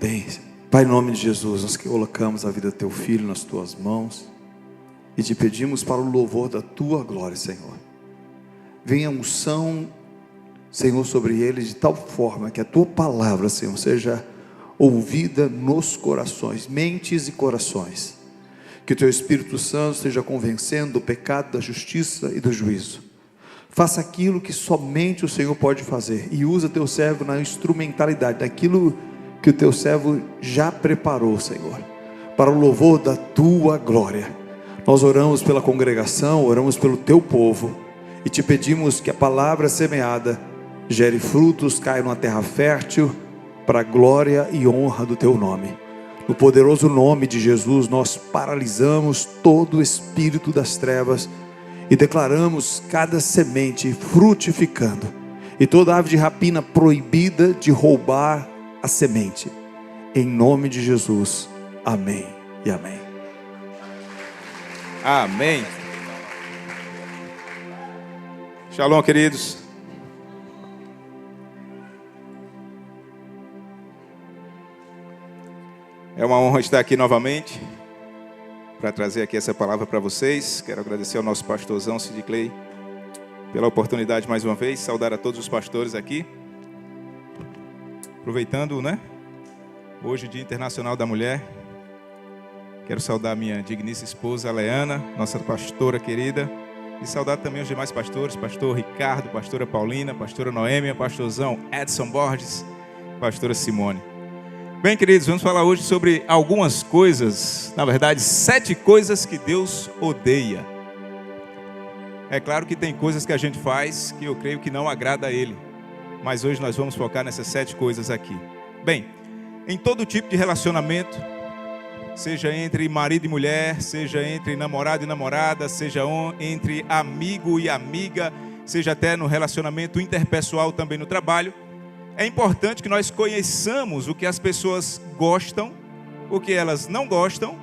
Amém. Pai, em nome de Jesus, nós colocamos a vida do teu filho nas tuas mãos e te pedimos para o louvor da tua glória, Senhor. Venha a unção, Senhor, sobre ele de tal forma que a tua palavra, Senhor, seja ouvida nos corações, mentes e corações. Que o teu Espírito Santo esteja convencendo do pecado, da justiça e do juízo. Faça aquilo que somente o Senhor pode fazer e usa teu servo na instrumentalidade, daquilo que o teu servo já preparou, Senhor, para o louvor da tua glória. Nós oramos pela congregação, oramos pelo teu povo e te pedimos que a palavra semeada gere frutos, caia numa terra fértil, para a glória e honra do teu nome. No poderoso nome de Jesus, nós paralisamos todo o espírito das trevas e declaramos cada semente frutificando, e toda ave de rapina proibida de roubar a semente. Em nome de Jesus, amém e amém. Amém. Shalom, queridos. É uma honra estar aqui novamente para trazer aqui essa palavra para vocês. Quero agradecer ao nosso pastorzão Sid Clay pela oportunidade mais uma vez, saudar a todos os pastores aqui. Aproveitando, hoje Dia Internacional da Mulher, quero saudar minha digníssima esposa Leana, nossa pastora querida, e saudar também os demais pastores, pastor Ricardo, pastora Paulina, pastora Noêmia, pastorzão Edson Borges, pastora Simone. Bem, queridos, vamos falar hoje sobre algumas coisas, na verdade, 7 coisas que Deus odeia. É claro que tem coisas que a gente faz que eu creio que não agrada a Ele, mas hoje nós vamos focar nessas 7 coisas aqui. Bem, em todo tipo de relacionamento, seja entre marido e mulher, seja entre namorado e namorada, seja entre amigo e amiga, seja até no relacionamento interpessoal também no trabalho, é importante que nós conheçamos o que as pessoas gostam, o que elas não gostam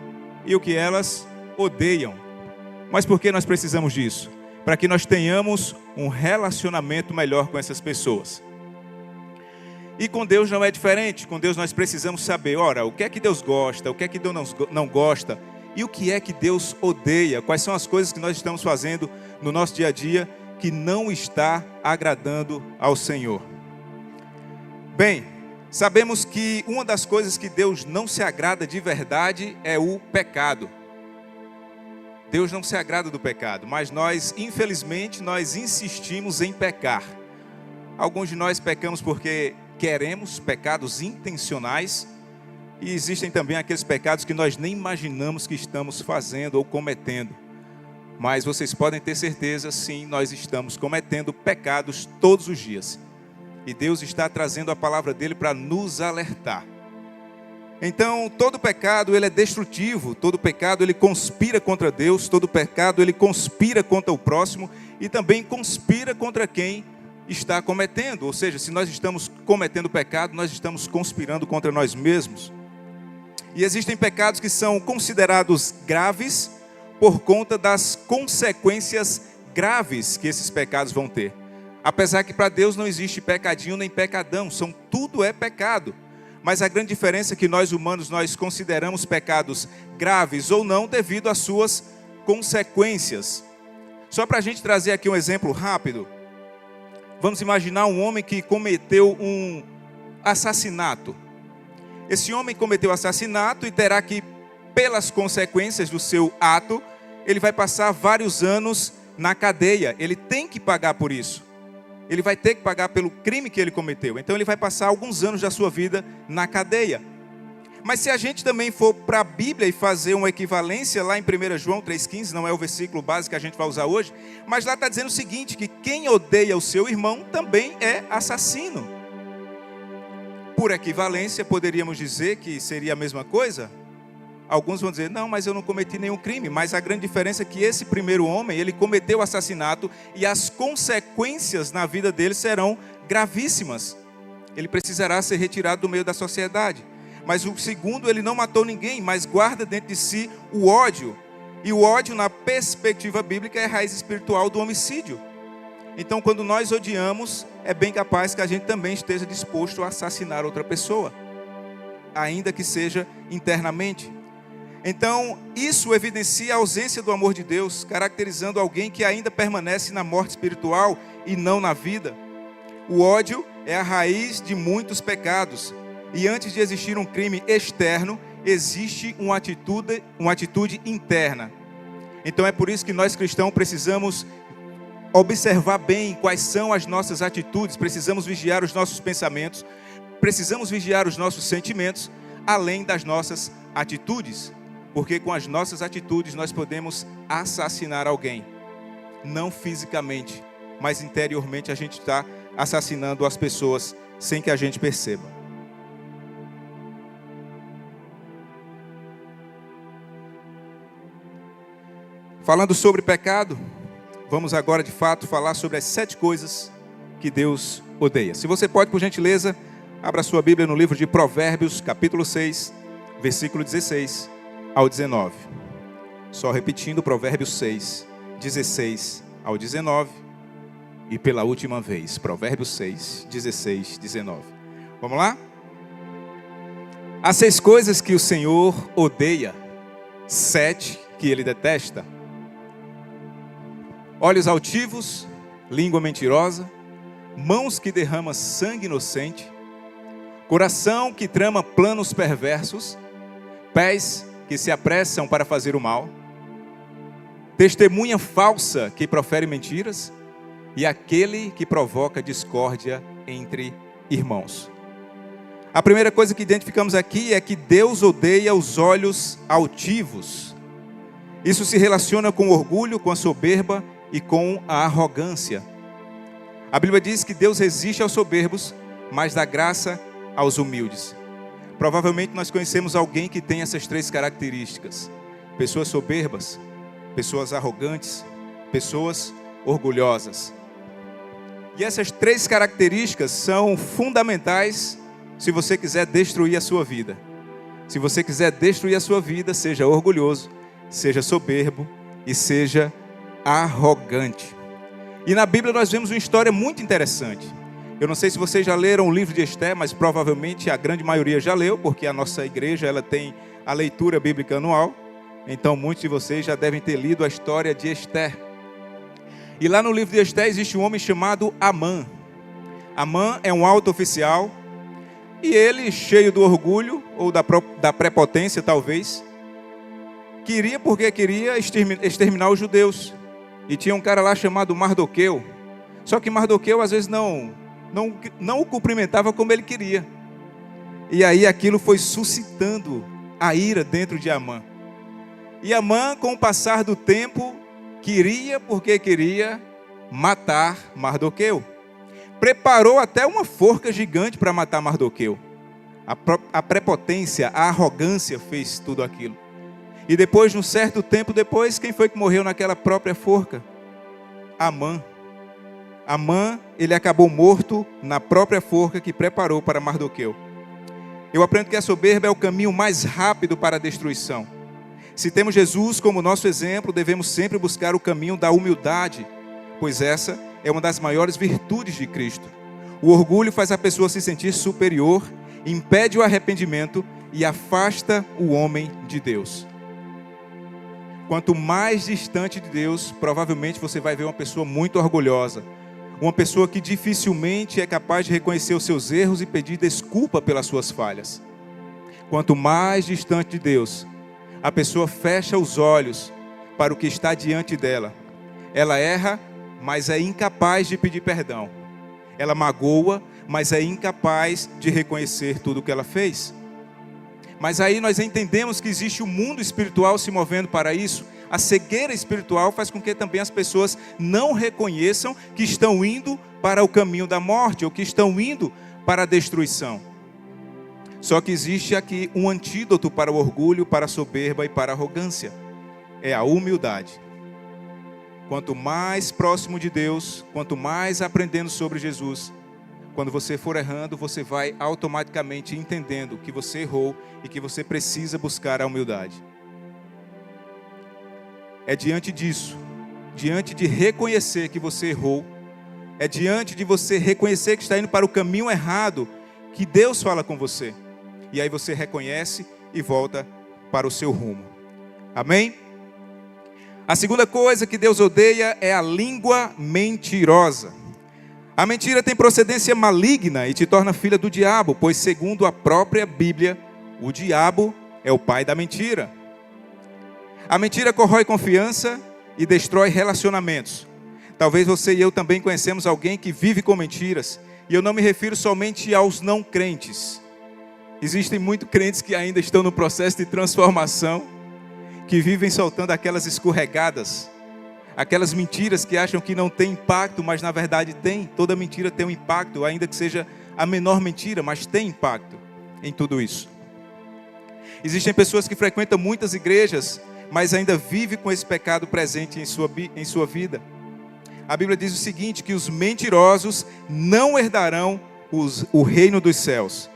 e o que elas odeiam. Mas por que nós precisamos disso? Para que nós tenhamos um relacionamento melhor com essas pessoas. E com Deus não é diferente. Com Deus nós precisamos saber, ora, o que é que Deus gosta, o que é que Deus não gosta e o que é que Deus odeia. Quais são as coisas que nós estamos fazendo no nosso dia a dia que não está agradando ao Senhor. Bem, sabemos que uma das coisas que Deus não se agrada de verdade é o pecado. Deus não se agrada do pecado, mas nós, infelizmente, nós insistimos em pecar. Alguns de nós pecamos porque queremos, pecados intencionais, e existem também aqueles pecados que nós nem imaginamos que estamos fazendo ou cometendo. Mas vocês podem ter certeza, sim, nós estamos cometendo pecados todos os dias. E Deus está trazendo a palavra dele para nos alertar. Então, todo pecado ele é destrutivo, todo pecado ele conspira contra Deus, todo pecado ele conspira contra o próximo e também conspira contra quem está cometendo. Ou seja, se nós estamos cometendo pecado, nós estamos conspirando contra nós mesmos. E existem pecados que são considerados graves por conta das consequências graves que esses pecados vão ter. Apesar que para Deus não existe pecadinho nem pecadão, tudo é pecado. Mas a grande diferença é que nós humanos, nós consideramos pecados graves ou não devido às suas consequências. Só para a gente trazer aqui um exemplo rápido, vamos imaginar um homem que cometeu um assassinato. Esse homem cometeu assassinato e terá que, pelas consequências do seu ato, ele vai passar vários anos na cadeia, ele tem que pagar por isso. Ele vai ter que pagar pelo crime que ele cometeu. Então ele vai passar alguns anos da sua vida na cadeia. Mas se a gente também for para a Bíblia e fazer uma equivalência lá em 1 João 3,15, não é o versículo básico que a gente vai usar hoje, mas lá está dizendo o seguinte, que quem odeia o seu irmão também é assassino. Por equivalência, poderíamos dizer que seria a mesma coisa? Alguns vão dizer, não, mas eu não cometi nenhum crime. Mas a grande diferença é que esse primeiro homem, ele cometeu assassinato e as consequências na vida dele serão gravíssimas. Ele precisará ser retirado do meio da sociedade. Mas o segundo, ele não matou ninguém, mas guarda dentro de si o ódio. E o ódio, na perspectiva bíblica, é a raiz espiritual do homicídio. Então, quando nós odiamos, é bem capaz que a gente também esteja disposto a assassinar outra pessoa. ainda que seja internamente. Então, isso evidencia a ausência do amor de Deus, caracterizando alguém que ainda permanece na morte espiritual e não na vida. O ódio é a raiz de muitos pecados, e antes de existir um crime externo, existe uma atitude interna. Então é por isso que nós cristãos precisamos observar bem quais são as nossas atitudes, precisamos vigiar os nossos pensamentos, precisamos vigiar os nossos sentimentos, além das nossas atitudes, porque com as nossas atitudes nós podemos assassinar alguém, não fisicamente, mas interiormente a gente está assassinando as pessoas sem que a gente perceba. Falando sobre pecado, vamos agora de fato falar sobre as 7 coisas que Deus odeia. Se você pode, por gentileza, abra sua Bíblia no livro de Provérbios, capítulo 6, versículo 16 ao 19. Só repetindo, Provérbios 6, 16 ao 19. E pela última vez, Provérbios 6, 16, 19. Vamos lá? Há 6 coisas que o Senhor odeia, 7 que Ele detesta: olhos altivos, língua mentirosa, mãos que derramam sangue inocente, coração que trama planos perversos, pés que se apressam para fazer o mal, testemunha falsa que profere mentiras, e aquele que provoca discórdia entre irmãos. A primeira coisa que identificamos aqui é que Deus odeia os olhos altivos. Isso se relaciona com o orgulho, com a soberba e com a arrogância. A Bíblia diz que Deus resiste aos soberbos, mas dá graça aos humildes. Provavelmente nós conhecemos alguém que tem essas 3 características: pessoas soberbas, pessoas arrogantes, pessoas orgulhosas. E essas 3 características são fundamentais se você quiser destruir a sua vida. Se você quiser destruir a sua vida, seja orgulhoso, seja soberbo e seja arrogante. E na Bíblia nós vemos uma história muito interessante. Eu não sei se vocês já leram o livro de Esther, mas provavelmente a grande maioria já leu, porque a nossa igreja ela tem a leitura bíblica anual. Então muitos de vocês já devem ter lido a história de Esther. E lá no livro de Esther existe um homem chamado Amã. Amã é um alto oficial, e ele, cheio do orgulho, ou da prepotência talvez, queria exterminar os judeus. E tinha um cara lá chamado Mardoqueu. Só que Mardoqueu às vezes não o cumprimentava como ele queria. E aí aquilo foi suscitando a ira dentro de Amã. E Amã, com o passar do tempo, queria matar Mardoqueu. Preparou até uma forca gigante para matar Mardoqueu. A prepotência, a arrogância fez tudo aquilo. E depois de um certo tempo depois, quem foi que morreu naquela própria forca? Amã. Amã, ele acabou morto na própria forca que preparou para Mardoqueu. Eu aprendo que a soberba é o caminho mais rápido para a destruição. Se temos Jesus como nosso exemplo, devemos sempre buscar o caminho da humildade, pois essa é uma das maiores virtudes de Cristo. O orgulho faz a pessoa se sentir superior, impede o arrependimento e afasta o homem de Deus. Quanto mais distante de Deus, provavelmente você vai ver uma pessoa muito orgulhosa, uma pessoa que dificilmente é capaz de reconhecer os seus erros e pedir desculpa pelas suas falhas. Quanto mais distante de Deus, a pessoa fecha os olhos para o que está diante dela. Ela erra, mas é incapaz de pedir perdão. Ela magoa, mas é incapaz de reconhecer tudo o que ela fez. Mas aí nós entendemos que existe um mundo espiritual se movendo para isso. A cegueira espiritual faz com que também as pessoas não reconheçam que estão indo para o caminho da morte, ou que estão indo para a destruição. Só que existe aqui um antídoto para o orgulho, para a soberba e para a arrogância. É a humildade. Quanto mais próximo de Deus, quanto mais aprendendo sobre Jesus, quando você for errando, você vai automaticamente entendendo que você errou e que você precisa buscar a humildade. É diante disso, diante de reconhecer que você errou, é diante de você reconhecer que está indo para o caminho errado, que Deus fala com você. e aí você reconhece e volta para o seu rumo. Amém? A segunda coisa que Deus odeia é a língua mentirosa. A mentira tem procedência maligna e te torna filha do diabo, pois segundo a própria Bíblia, o diabo é o pai da mentira. A mentira corrói confiança e destrói relacionamentos. Talvez você e eu também conhecemos alguém que vive com mentiras, e eu não me refiro somente aos não crentes. Existem muitos crentes que ainda estão no processo de transformação, que vivem soltando aquelas escorregadas, aquelas mentiras que acham que não tem impacto, mas na verdade tem. Toda mentira tem um impacto, ainda que seja a menor mentira, mas tem impacto em tudo isso. Existem pessoas que frequentam muitas igrejas, mas ainda vivem com esse pecado presente em sua vida. A Bíblia diz o seguinte, que os mentirosos não herdarão o reino dos céus.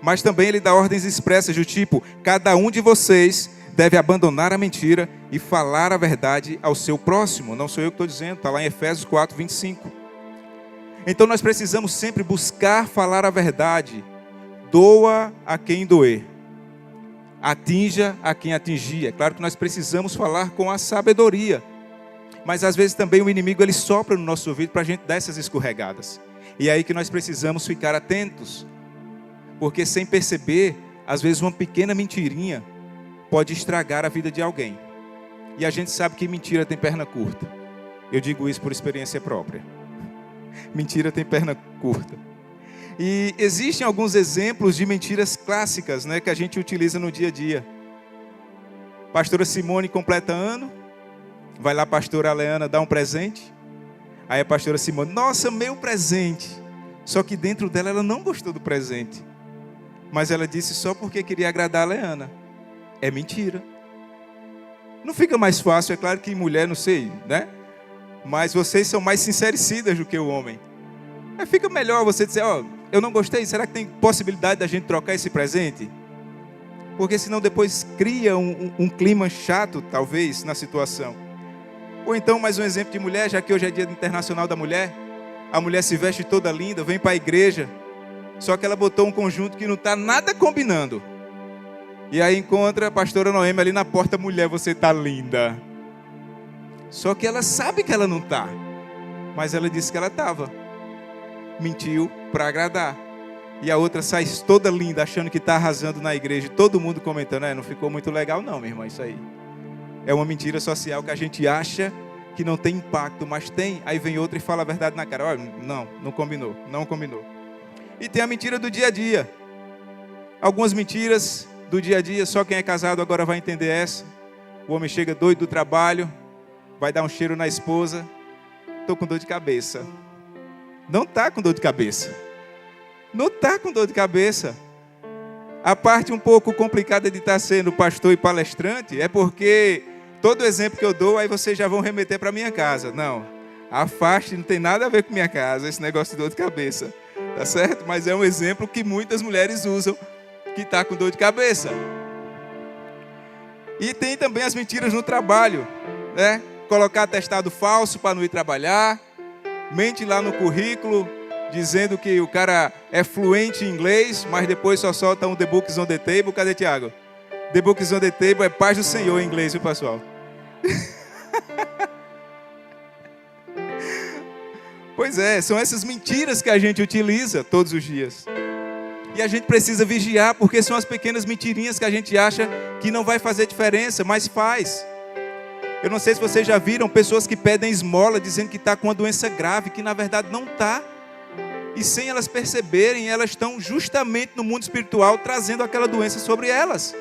Mas também ele dá ordens expressas do tipo, cada um de vocês deve abandonar a mentira e falar a verdade ao seu próximo. Não sou eu que estou dizendo, está lá em Efésios 4, 25. Então nós precisamos sempre buscar falar a verdade. Doa a quem doer. Atinja a quem atingir. É claro que nós precisamos falar com a sabedoria. Mas às vezes também o inimigo ele sopra no nosso ouvido para a gente dar essas escorregadas. E é aí que nós precisamos ficar atentos. Porque sem perceber, às vezes uma pequena mentirinha pode estragar a vida de alguém. E a gente sabe que mentira tem perna curta. Eu digo isso por experiência própria. Mentira tem perna curta. E existem alguns exemplos de mentiras clássicas, né, que a gente utiliza no dia a dia. Pastora Simone completa ano. Vai lá a pastora Aleana dar um presente. Aí a pastora Simone, nossa, meu presente. Só que dentro dela ela não gostou do presente. Mas ela disse só porque queria agradar a Aleana. É mentira. Não fica mais fácil, é claro que mulher, não sei, né? Mas vocês são mais sincericidas do que o homem. Fica melhor você dizer, ó, eu não gostei, será que tem possibilidade da gente trocar esse presente? Porque senão depois cria um clima chato, talvez, na situação. Ou então, mais um exemplo de mulher, já que hoje é Dia Internacional da Mulher. A mulher se veste toda linda, vem para a igreja, só que ela botou um conjunto que não está nada combinando. E aí encontra a pastora Noemi ali na porta, mulher, você está linda. Só que ela sabe que ela não está, mas ela disse que ela estava. Mentiu para agradar. E a outra sai toda linda, achando que está arrasando na igreja. Todo mundo comentando, não ficou muito legal não, minha irmã, isso aí. É uma mentira social que a gente acha que não tem impacto, mas tem. Aí vem outra e fala a verdade na cara. Olha, não combinou, não combinou. E tem a mentira do dia a dia. Algumas mentiras do dia a dia, só quem é casado agora vai entender essa. O homem chega doido do trabalho, vai dar um cheiro na esposa. Estou com dor de cabeça. Não está com dor de cabeça. Não está com dor de cabeça. A parte um pouco complicada de estar sendo pastor e palestrante é porque todo exemplo que eu dou, aí vocês já vão remeter para minha casa. Não, afaste, não tem nada a ver com minha casa, esse negócio de dor de cabeça. Tá certo? Mas é um exemplo que muitas mulheres usam, que está com dor de cabeça. E tem também as mentiras no trabalho, né? Colocar atestado falso para não ir trabalhar, mente lá no currículo, dizendo que o cara é fluente em inglês, mas depois só solta um The Books on the Table. Cadê Tiago? The Books on the Table é paz do Senhor em inglês, viu, pessoal? Pois é, são essas mentiras que a gente utiliza todos os dias. E a gente precisa vigiar, porque são as pequenas mentirinhas que a gente acha que não vai fazer diferença, mas faz. Eu não sei se vocês já viram pessoas que pedem esmola dizendo que está com uma doença grave, que na verdade não está. E sem elas perceberem, elas estão justamente no mundo espiritual trazendo aquela doença sobre elas.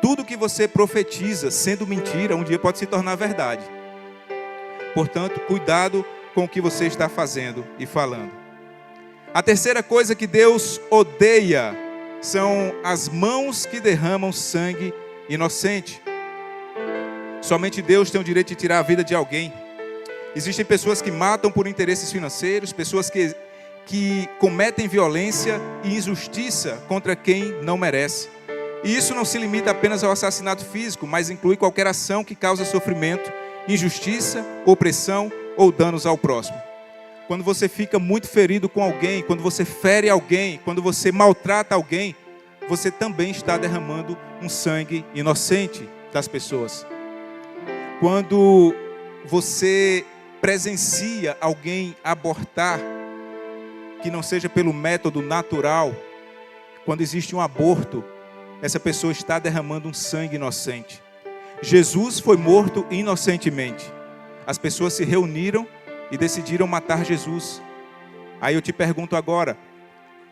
Tudo que você profetiza sendo mentira, um dia pode se tornar verdade. Portanto, cuidado com o que você está fazendo e falando. A terceira coisa que Deus odeia são as mãos que derramam sangue inocente. Somente Deus tem o direito de tirar a vida de alguém. Existem pessoas que matam por interesses financeiros, pessoas que cometem violência e injustiça contra quem não merece. E isso não se limita apenas ao assassinato físico, mas inclui qualquer ação que causa sofrimento, injustiça, opressão ou danos ao próximo. Quando você fica muito ferido com alguém, quando você fere alguém, quando você maltrata alguém, você também está derramando um sangue inocente das pessoas. Quando você presencia alguém abortar, que não seja pelo método natural, quando existe um aborto, essa pessoa está derramando um sangue inocente. Jesus foi morto inocentemente. As pessoas se reuniram e decidiram matar Jesus. Aí eu te pergunto agora,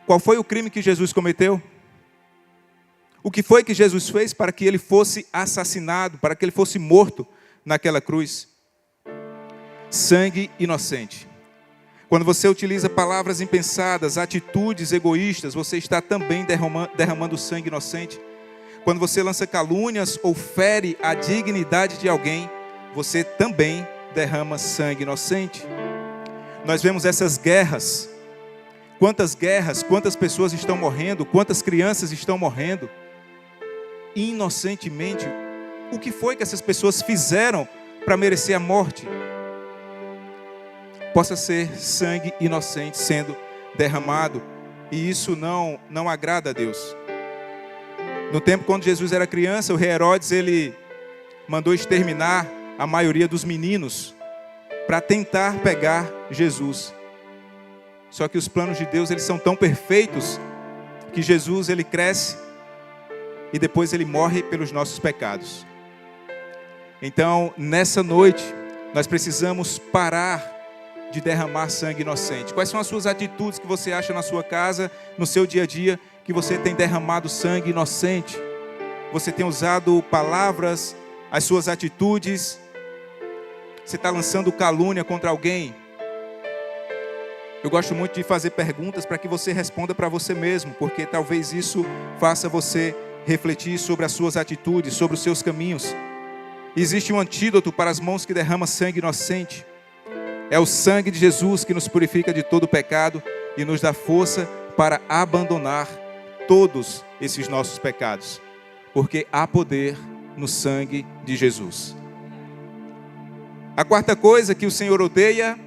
qual foi o crime que Jesus cometeu? O que foi que Jesus fez para que ele fosse assassinado, para que ele fosse morto naquela cruz? Sangue inocente. Quando você utiliza palavras impensadas, atitudes egoístas, você está também derramando sangue inocente. Quando você lança calúnias ou fere a dignidade de alguém, você também derrama sangue inocente. Nós vemos essas guerras. Quantas pessoas estão morrendo, quantas crianças estão morrendo inocentemente. O que foi que essas pessoas fizeram para merecer a morte? Possa ser sangue inocente sendo derramado, e isso não agrada a Deus. No tempo quando Jesus era criança, o rei Herodes, ele mandou exterminar a maioria dos meninos para tentar pegar Jesus. Só que os planos de Deus, eles são tão perfeitos que Jesus, ele cresce e depois ele morre pelos nossos pecados. Então, nessa noite, nós precisamos parar de derramar sangue inocente. Quais são as suas atitudes que você acha na sua casa, no seu dia a dia, que você tem derramado sangue inocente? Você tem usado palavras, as suas atitudes, você está lançando calúnia contra alguém? Eu gosto muito de fazer perguntas para que você responda para você mesmo, porque talvez isso faça você refletir sobre as suas atitudes, sobre os seus caminhos. Existe um antídoto para as mãos que derramam sangue inocente. É o sangue de Jesus que nos purifica de todo pecado e nos dá força para abandonar todos esses nossos pecados, porque há poder no sangue de Jesus. A quarta coisa que o Senhor odeia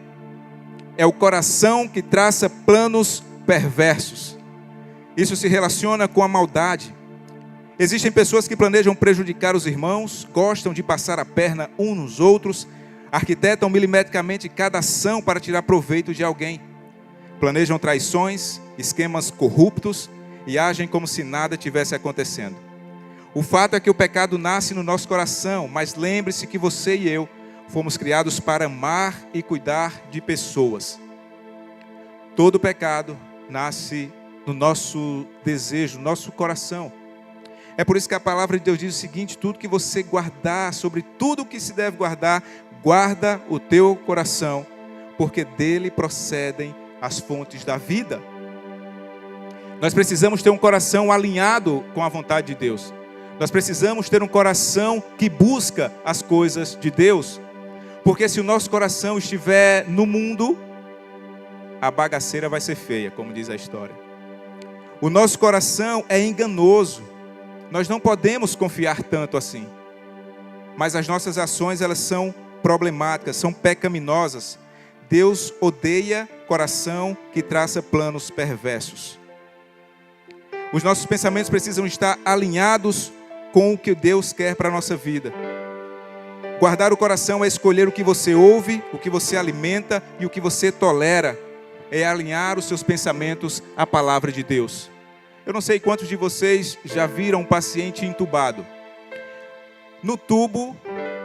é o coração que traça planos perversos. Isso se relaciona com a maldade. Existem pessoas que planejam prejudicar os irmãos, gostam de passar a perna uns nos outros, arquitetam milimetricamente cada ação para tirar proveito de alguém. Planejam traições, esquemas corruptos e agem como se nada tivesse acontecendo. O fato é que o pecado nasce no nosso coração, mas lembre-se que você e eu fomos criados para amar e cuidar de pessoas. Todo pecado nasce no nosso desejo, no nosso coração. É por isso que a palavra de Deus diz o seguinte: tudo que você guardar, sobre tudo que se deve guardar, guarda o teu coração, porque dele procedem as fontes da vida. Nós precisamos ter um coração alinhado com a vontade de Deus. Nós precisamos ter um coração que busca as coisas de Deus. Porque se o nosso coração estiver no mundo, a bagaceira vai ser feia, como diz a história. O nosso coração é enganoso. Nós não podemos confiar tanto assim. Mas as nossas ações, elas são problemáticas, são pecaminosas. Deus odeia coração que traça planos perversos. Os nossos pensamentos precisam estar alinhados com o que Deus quer para a nossa vida. Guardar o coração é escolher o que você ouve, o que você alimenta e o que você tolera. É alinhar os seus pensamentos à palavra de Deus. Eu não sei quantos de vocês já viram um paciente entubado. No tubo,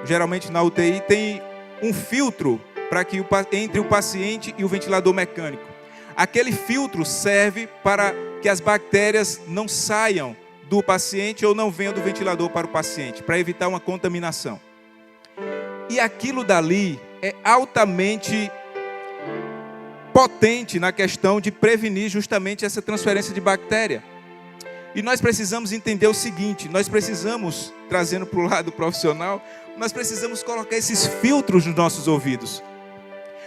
geralmente na UTI, tem um filtro para que entre o paciente e o ventilador mecânico. Aquele filtro serve para que as bactérias não saiam do paciente ou não venham do ventilador para o paciente, para evitar uma contaminação. E aquilo dali é altamente potente na questão de prevenir justamente essa transferência de bactéria. E nós precisamos entender o seguinte: nós precisamos, trazendo para o lado profissional, nós precisamos colocar esses filtros nos nossos ouvidos.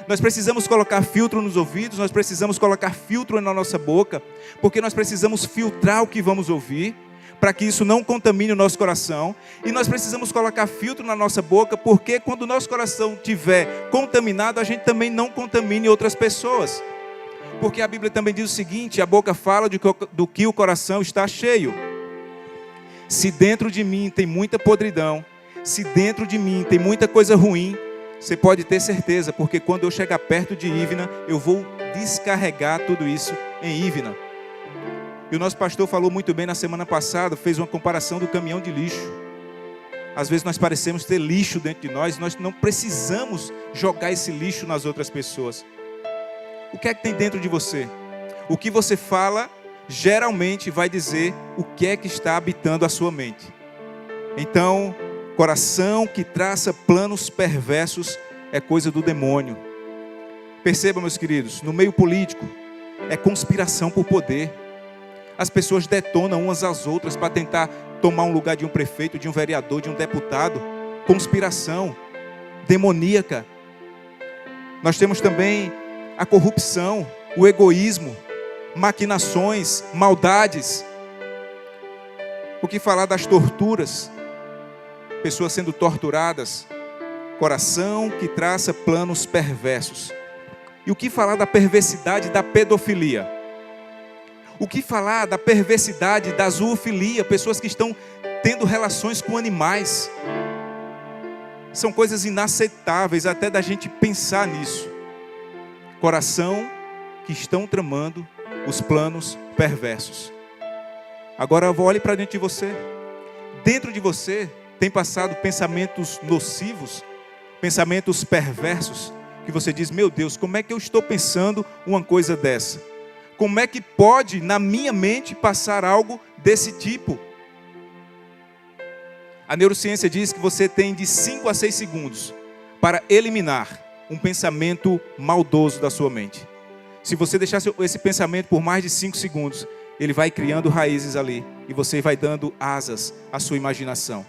Nós precisamos colocar filtro nos ouvidos, nós precisamos colocar filtro na nossa boca, porque nós precisamos filtrar o que vamos ouvir, para que isso não contamine o nosso coração. E nós precisamos colocar filtro na nossa boca, porque quando o nosso coração estiver contaminado, a gente também não contamine outras pessoas. Porque a Bíblia também diz o seguinte: a boca fala do que o coração está cheio. Se dentro de mim tem muita podridão, se dentro de mim tem muita coisa ruim, você pode ter certeza, porque quando eu chegar perto de Ivna, eu vou descarregar tudo isso em Ivna. E o nosso pastor falou muito bem na semana passada, fez uma comparação do caminhão de lixo. Às vezes nós parecemos ter lixo dentro de nós não precisamos jogar esse lixo nas outras pessoas. O que é que tem dentro de você? O que você fala, geralmente vai dizer o que é que está habitando a sua mente. Então, coração que traça planos perversos é coisa do demônio. Percebam, meus queridos, no meio político, é conspiração por poder. As pessoas detonam umas às outras para tentar tomar um lugar de um prefeito, de um vereador, de um deputado. Conspiração demoníaca. Nós temos também a corrupção, o egoísmo, maquinações, maldades. O que falar das torturas? Pessoas sendo torturadas. Coração que traça planos perversos. E o que falar da perversidade da pedofilia? O que falar da perversidade da zoofilia? Pessoas que estão tendo relações com animais. São coisas inaceitáveis até da gente pensar nisso. Coração que estão tramando os planos perversos. Agora olhe para dentro de você. Dentro de você tem passado pensamentos nocivos, pensamentos perversos, que você diz, meu Deus, como é que eu estou pensando uma coisa dessa? Como é que pode na minha mente passar algo desse tipo? A neurociência diz que você tem de 5 a 6 segundos para eliminar um pensamento maldoso da sua mente. Se você deixar esse pensamento por mais de 5 segundos, ele vai criando raízes ali e você vai dando asas à sua imaginação.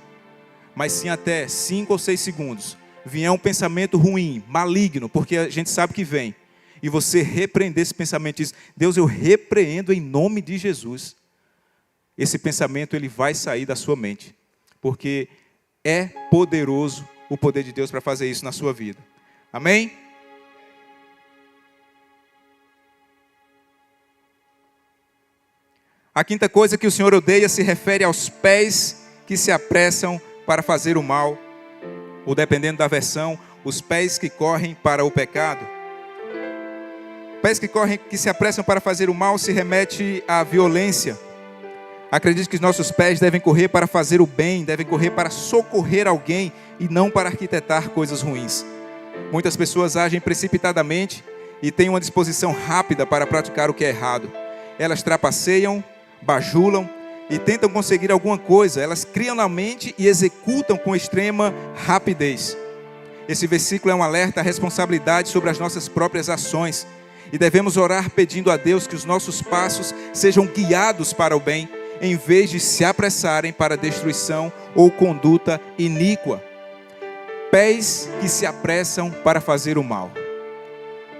Mas se até 5 ou 6 segundos vier um pensamento ruim, maligno, porque a gente sabe que vem, e você repreender esse pensamento e diz, Deus, eu repreendo em nome de Jesus. Esse pensamento ele vai sair da sua mente, porque é poderoso o poder de Deus para fazer isso na sua vida. Amém? A quinta coisa que o Senhor odeia se refere aos pés que se apressam para fazer o mal, ou dependendo da versão, os pés que correm para o pecado. Pés que se apressam para fazer o mal se remete à violência. Acredito que os nossos pés devem correr para fazer o bem, devem correr para socorrer alguém e não para arquitetar coisas ruins. Muitas pessoas agem precipitadamente e têm uma disposição rápida para praticar o que é errado. Elas trapaceiam, bajulam e tentam conseguir alguma coisa. Elas criam na mente e executam com extrema rapidez. Esse versículo é um alerta à responsabilidade sobre as nossas próprias ações. E devemos orar pedindo a Deus que os nossos passos sejam guiados para o bem, em vez de se apressarem para a destruição ou conduta iníqua. Pés que se apressam para fazer o mal.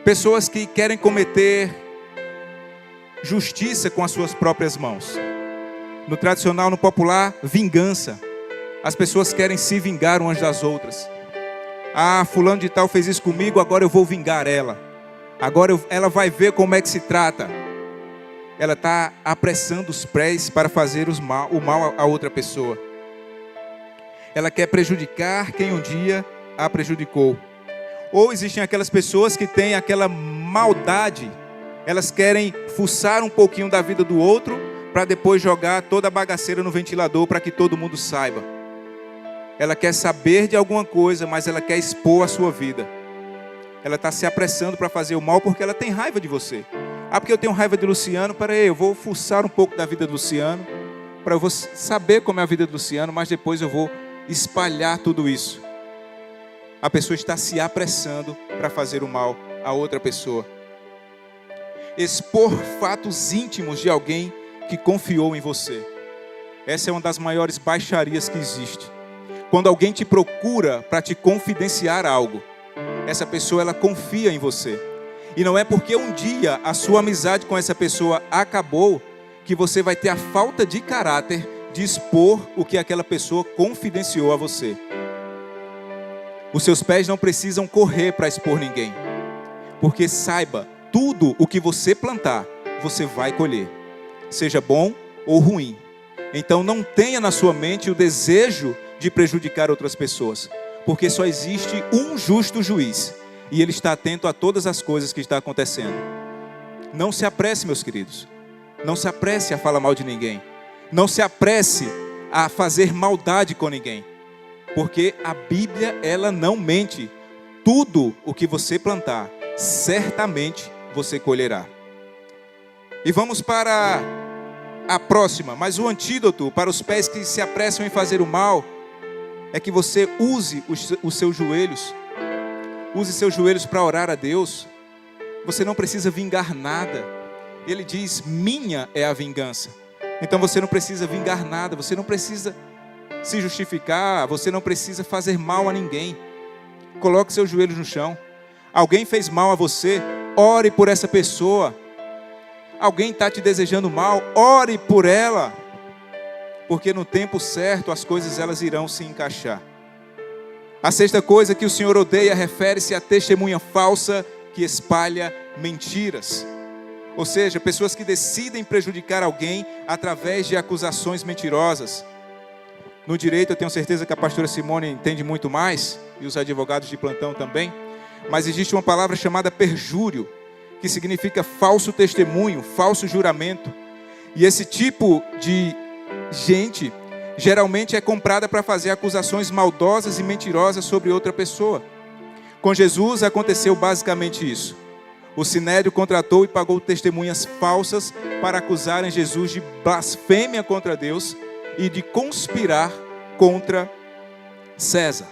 Pessoas que querem cometer justiça com as suas próprias mãos. No tradicional, no popular, vingança. As pessoas querem se vingar umas das outras. Ah, fulano de tal fez isso comigo, agora eu vou vingar ela. Agora ela vai ver como é que se trata. Ela está apressando os pés para fazer o mal a outra pessoa. Ela quer prejudicar quem um dia a prejudicou. Ou existem aquelas pessoas que têm aquela maldade. Elas querem fuçar um pouquinho da vida do outro para depois jogar toda a bagaceira no ventilador para que todo mundo saiba. Ela quer saber de alguma coisa, mas ela quer expor a sua vida. Ela está se apressando para fazer o mal porque ela tem raiva de você. Ah, porque eu tenho raiva de Luciano, peraí, eu vou fuçar um pouco da vida do Luciano, para eu vou saber como é a vida do Luciano, mas depois eu vou espalhar tudo isso. A pessoa está se apressando para fazer o mal a outra pessoa. Expor fatos íntimos de alguém que confiou em você. Essa é uma das maiores baixarias que existe. Quando alguém te procura para te confidenciar algo, essa pessoa ela confia em você. E não é porque um dia a sua amizade com essa pessoa acabou que você vai ter a falta de caráter de expor o que aquela pessoa confidenciou a você. Os seus pés não precisam correr para expor ninguém. Porque saiba, tudo o que você plantar, você vai colher. Seja bom ou ruim. Então não tenha na sua mente o desejo de prejudicar outras pessoas, porque só existe um justo juiz, e ele está atento a todas as coisas que estão acontecendo. Não se apresse, meus queridos. Não se apresse a falar mal de ninguém. Não se apresse a fazer maldade com ninguém, porque a Bíblia, ela não mente. Tudo o que você plantar, certamente você colherá. E vamos para a próxima. Mas o antídoto para os pés que se apressam em fazer o mal é que você use os seus joelhos. Use seus joelhos para orar a Deus. Você não precisa vingar nada. Ele diz: minha é a vingança. Então você não precisa vingar nada. Você não precisa se justificar. Você não precisa fazer mal a ninguém. Coloque seus joelhos no chão. Alguém fez mal a você, ore por essa pessoa. Alguém está te desejando mal, ore por ela, porque no tempo certo as coisas elas irão se encaixar. A sexta coisa que o Senhor odeia refere-se à testemunha falsa que espalha mentiras. Ou seja, pessoas que decidem prejudicar alguém através de acusações mentirosas. No direito eu tenho certeza que a pastora Simone entende muito mais, e os advogados de plantão também, mas existe uma palavra chamada perjúrio, que significa falso testemunho, falso juramento. E esse tipo de gente geralmente é comprada para fazer acusações maldosas e mentirosas sobre outra pessoa. Com Jesus aconteceu basicamente isso. O Sinédrio contratou e pagou testemunhas falsas para acusarem Jesus de blasfêmia contra Deus e de conspirar contra César.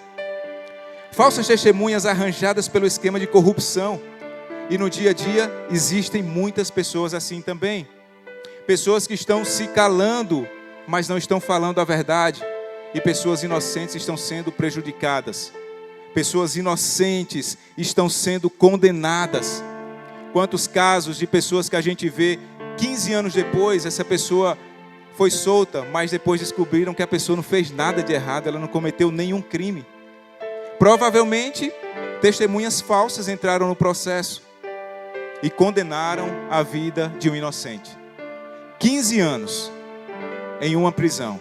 Falsas testemunhas arranjadas pelo esquema de corrupção. E no dia a dia existem muitas pessoas assim também. Pessoas que estão se calando, mas não estão falando a verdade. E pessoas inocentes estão sendo prejudicadas. Pessoas inocentes estão sendo condenadas. Quantos casos de pessoas que a gente vê 15 anos depois, essa pessoa foi solta, mas depois descobriram que a pessoa não fez nada de errado, ela não cometeu nenhum crime. Provavelmente, testemunhas falsas entraram no processo e condenaram a vida de um inocente. 15 anos em uma prisão.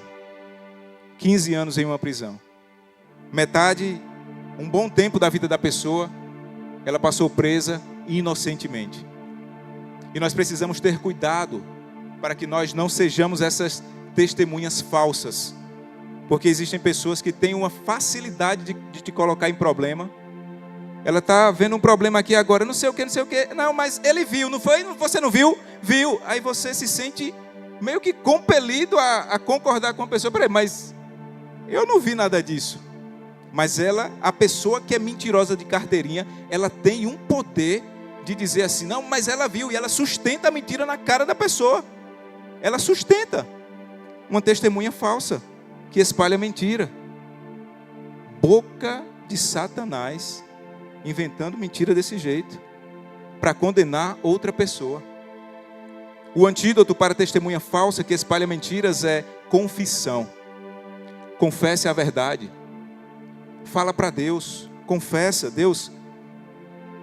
15 anos em uma prisão. Metade, um bom tempo da vida da pessoa, ela passou presa inocentemente. E nós precisamos ter cuidado para que nós não sejamos essas testemunhas falsas. Porque existem pessoas que têm uma facilidade de te colocar em problema. Ela está vendo um problema aqui agora, não sei o que. Não, mas ele viu, não foi? Você não viu? Viu. Aí você se sente meio que compelido a concordar com a pessoa. Peraí, mas eu não vi nada disso. Mas a pessoa que é mentirosa de carteirinha, ela tem um poder de dizer assim, não, mas ela viu. E ela sustenta a mentira na cara da pessoa. Ela sustenta uma testemunha falsa que espalha mentira. Boca de Satanás inventando mentira desse jeito para condenar outra pessoa. O antídoto para a testemunha falsa que espalha mentiras é confissão. Confesse a verdade. Fala para Deus, confessa, Deus,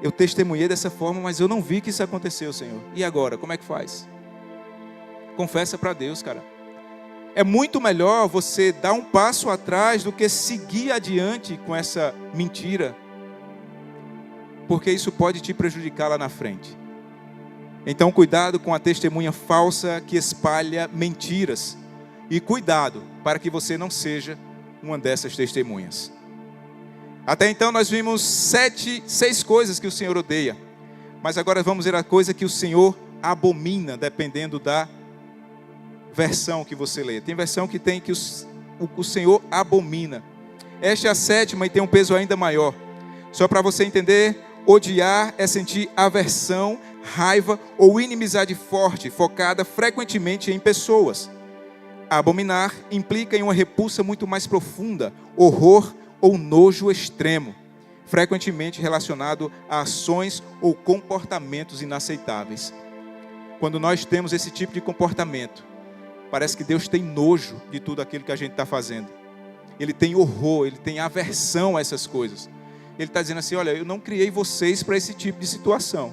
eu testemunhei dessa forma, mas eu não vi que isso aconteceu, Senhor. E agora, como é que faz? Confessa para Deus, cara. É muito melhor você dar um passo atrás do que seguir adiante com essa mentira, porque isso pode te prejudicar lá na frente. Então, cuidado com a testemunha falsa que espalha mentiras. E cuidado para que você não seja uma dessas testemunhas. Até então nós vimos 6 coisas que o Senhor odeia. Mas agora vamos ver a coisa que o Senhor abomina, dependendo da versão que você lê. Tem versão que tem que o Senhor abomina. Esta é a 7ª e tem um peso ainda maior. Só para você entender, odiar é sentir aversão, raiva ou inimizade forte, focada frequentemente em pessoas. Abominar implica em uma repulsa muito mais profunda, horror ou nojo extremo, frequentemente relacionado a ações ou comportamentos inaceitáveis. Quando nós temos esse tipo de comportamento, parece que Deus tem nojo de tudo aquilo que a gente está fazendo. Ele tem horror, ele tem aversão a essas coisas. Ele está dizendo assim, olha, eu não criei vocês para esse tipo de situação.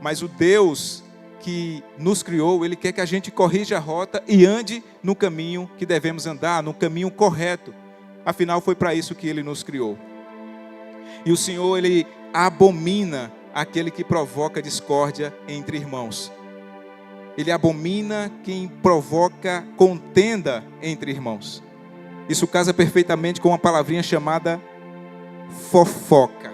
Mas o Deus que nos criou, Ele quer que a gente corrija a rota e ande no caminho que devemos andar, no caminho correto. Afinal, foi para isso que Ele nos criou. E o Senhor, Ele abomina aquele que provoca discórdia entre irmãos. Ele abomina quem provoca contenda entre irmãos. Isso casa perfeitamente com uma palavrinha chamada fofoca.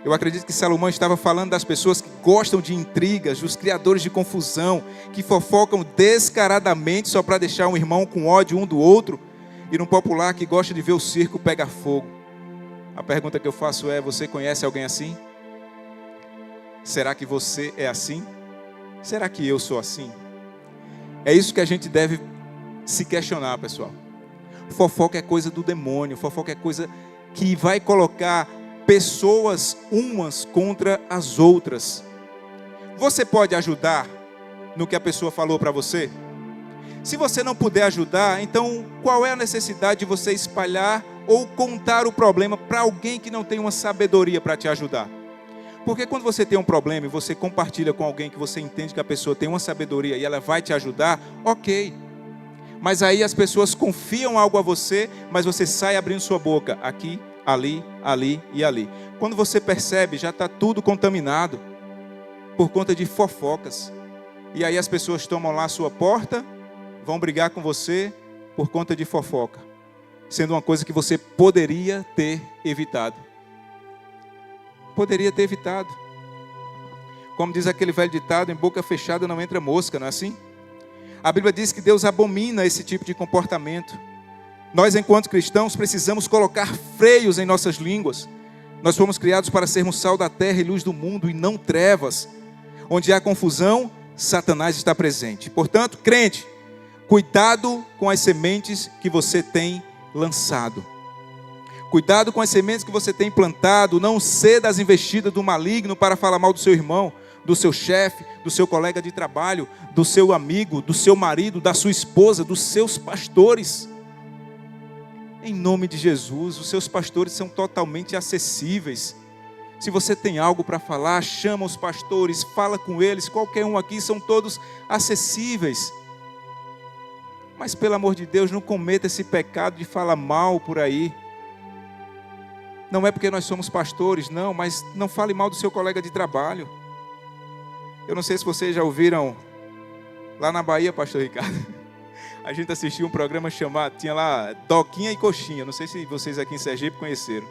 Eu acredito que Salomão estava falando das pessoas que gostam de intrigas, dos criadores de confusão, que fofocam descaradamente só para deixar um irmão com ódio um do outro, e no popular que gosta de ver o circo pegar fogo. A pergunta que eu faço é: você conhece alguém assim? Será que você é assim? Será que eu sou assim? É isso que a gente deve se questionar, pessoal. Fofoca é coisa do demônio, fofoca é coisa que vai colocar pessoas umas contra as outras. Você pode ajudar no que a pessoa falou para você? Se você não puder ajudar, então qual é a necessidade de você espalhar ou contar o problema para alguém que não tem uma sabedoria para te ajudar? Porque quando você tem um problema e você compartilha com alguém que você entende que a pessoa tem uma sabedoria e ela vai te ajudar, ok. Mas aí as pessoas confiam algo a você, mas você sai abrindo sua boca aqui, ali, ali e ali. Quando você percebe, já está tudo contaminado por conta de fofocas. E aí as pessoas tomam lá a sua porta, vão brigar com você por conta de fofoca, sendo uma coisa que você poderia ter evitado. Poderia ter evitado. Como diz aquele velho ditado, em boca fechada não entra mosca, não é assim? A Bíblia diz que Deus abomina esse tipo de comportamento. Nós, enquanto cristãos, precisamos colocar freios em nossas línguas. Nós fomos criados para sermos sal da terra e luz do mundo, e não trevas. Onde há confusão, Satanás está presente. Portanto, crente, cuidado com as sementes que você tem lançado. Cuidado com as sementes que você tem plantado. Não ceda às investidas do maligno para falar mal do seu irmão, do seu chefe, do seu colega de trabalho, do seu amigo, do seu marido, da sua esposa, dos seus pastores. Em nome de Jesus, os seus pastores são totalmente acessíveis. Se você tem algo para falar, chama os pastores, fala com eles. Qualquer um aqui, são todos acessíveis. Mas pelo amor de Deus, não cometa esse pecado de falar mal por aí. Não é porque nós somos pastores, não, mas não fale mal do seu colega de trabalho. Eu não sei se vocês já ouviram, lá na Bahia, pastor Ricardo, a gente assistiu um programa chamado, tinha lá Doquinha e Coxinha, não sei se vocês aqui em Sergipe conheceram.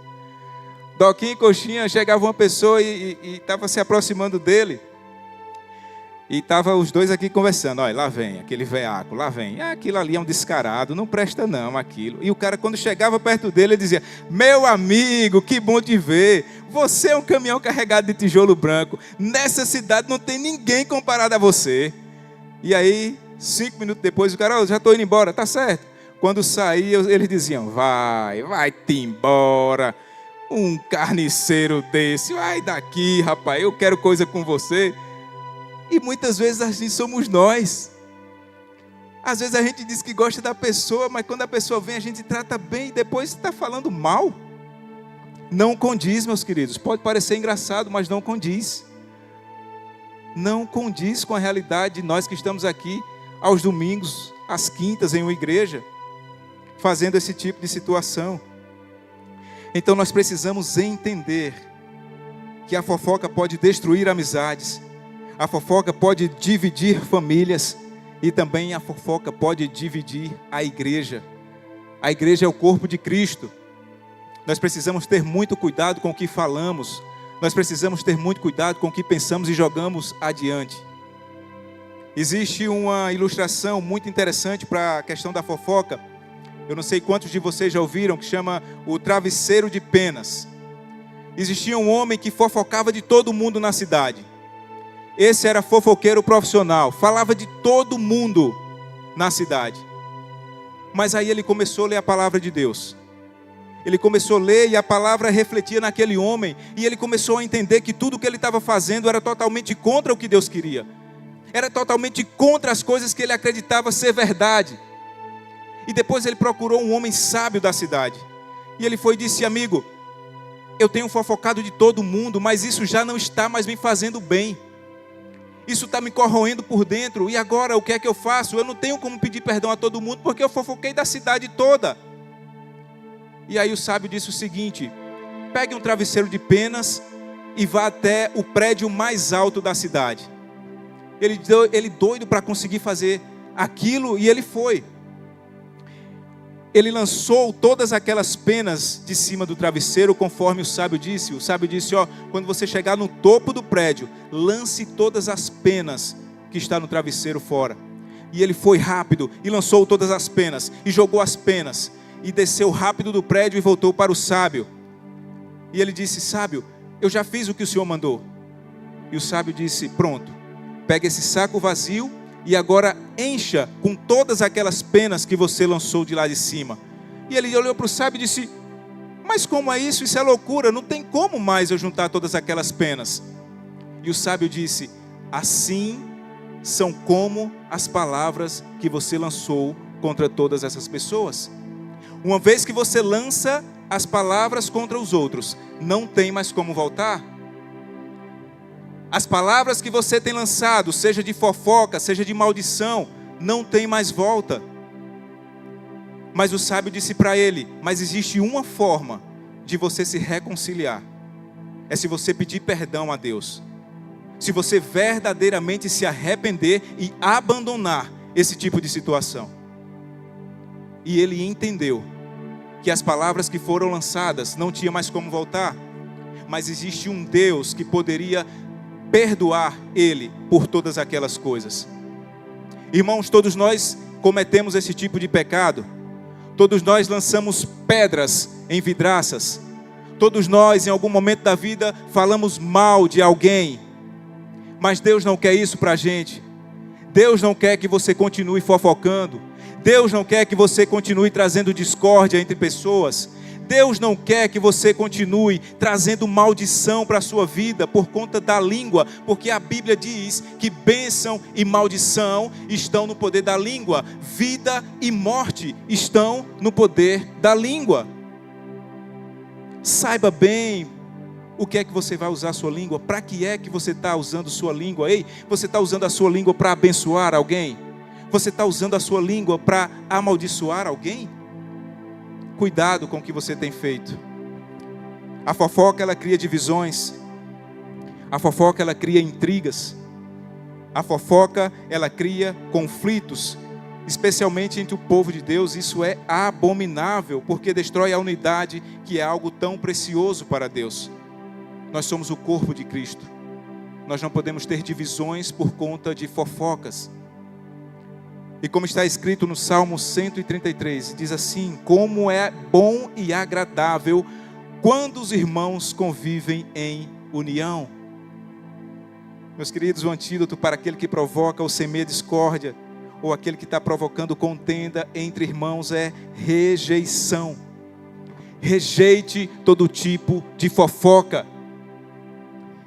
Doquinha e Coxinha, chegava uma pessoa e estava se aproximando dele, e estavam os dois aqui conversando. Olha, lá vem aquele veaco, lá vem. Aquilo ali é um descarado, não presta não aquilo. E o cara, quando chegava perto dele, ele dizia: meu amigo, que bom te ver. Você é um caminhão carregado de tijolo branco. Nessa cidade não tem ninguém comparado a você. E aí, 5 minutos depois, o cara: já estou indo embora, tá certo. Quando saía, eles diziam: vai-te embora. Um carniceiro desse, vai daqui, rapaz, eu quero coisa com você. E muitas vezes assim somos nós. Às vezes a gente diz que gosta da pessoa, mas quando a pessoa vem a gente trata bem e depois está falando mal. Não condiz, meus queridos. Pode parecer engraçado, mas não condiz. Não condiz com a realidade de nós que estamos aqui aos domingos, às quintas em uma igreja, fazendo esse tipo de situação. Então nós precisamos entender que a fofoca pode destruir amizades. A fofoca pode dividir famílias e também a fofoca pode dividir a igreja. A igreja é o corpo de Cristo. Nós precisamos ter muito cuidado com o que falamos. Nós precisamos ter muito cuidado com o que pensamos e jogamos adiante. Existe uma ilustração muito interessante para a questão da fofoca. Eu não sei quantos de vocês já ouviram, que chama o travesseiro de penas. Existia um homem que fofocava de todo mundo na cidade. Esse era fofoqueiro profissional, falava de todo mundo na cidade. Mas aí ele começou a ler a palavra de Deus. Ele começou a ler e a palavra refletia naquele homem. E ele começou a entender que tudo que ele estava fazendo era totalmente contra o que Deus queria. Era totalmente contra as coisas que ele acreditava ser verdade. E depois ele procurou um homem sábio da cidade. E ele foi e disse: amigo, eu tenho fofocado de todo mundo, mas isso já não está mais me fazendo bem. Isso está me corroendo por dentro. E agora o que é que eu faço? Eu não tenho como pedir perdão a todo mundo porque eu fofoquei da cidade toda. E aí o sábio disse o seguinte: pegue um travesseiro de penas e vá até o prédio mais alto da cidade. Ele doido para conseguir fazer aquilo, e ele foi. Ele lançou todas aquelas penas de cima do travesseiro, conforme o sábio disse. O sábio disse: quando você chegar no topo do prédio, lance todas as penas que está no travesseiro fora. E ele foi rápido e lançou todas as penas e jogou as penas e desceu rápido do prédio e voltou para o sábio. E ele disse: sábio, eu já fiz o que o senhor mandou. E o sábio disse: pronto, pega esse saco vazio e agora encha com todas aquelas penas que você lançou de lá de cima. E ele olhou para o sábio e disse: mas como é isso? Isso é loucura, não tem como mais eu juntar todas aquelas penas. E o sábio disse: assim são como as palavras que você lançou contra todas essas pessoas. Uma vez que você lança as palavras contra os outros, não tem mais como voltar. As palavras que você tem lançado, seja de fofoca, seja de maldição, não tem mais volta. Mas o sábio disse para ele: mas existe uma forma de você se reconciliar. É se você pedir perdão a Deus. Se você verdadeiramente se arrepender e abandonar esse tipo de situação. E ele entendeu que as palavras que foram lançadas não tinha mais como voltar. Mas existe um Deus que poderia perdoar ele por todas aquelas coisas. Irmãos, todos nós cometemos esse tipo de pecado. Todos nós lançamos pedras em vidraças. Todos nós, em algum momento da vida, falamos mal de alguém. Mas Deus não quer isso para a gente. Deus não quer que você continue fofocando. Deus não quer que você continue trazendo discórdia entre pessoas. Deus não quer que você continue trazendo maldição para a sua vida por conta da língua, porque a Bíblia diz que bênção e maldição estão no poder da língua, vida e morte estão no poder da língua. Saiba bem o que é que você vai usar a sua língua, para que é que você está usando sua língua. Ei, você está usando a sua língua para abençoar alguém? Você está usando a sua língua para amaldiçoar alguém? Cuidado com o que você tem feito. A fofoca, ela cria divisões. A fofoca, ela cria intrigas. A fofoca, ela cria conflitos, especialmente entre o povo de Deus. Isso é abominável, porque destrói a unidade, que é algo tão precioso para Deus. Nós somos o corpo de Cristo. Nós não podemos ter divisões por conta de fofocas. E como está escrito no Salmo 133, diz assim: como é bom e agradável quando os irmãos convivem em união. Meus queridos, o antídoto para aquele que provoca ou semeia discórdia, ou aquele que está provocando contenda entre irmãos, é rejeição. Rejeite todo tipo de fofoca.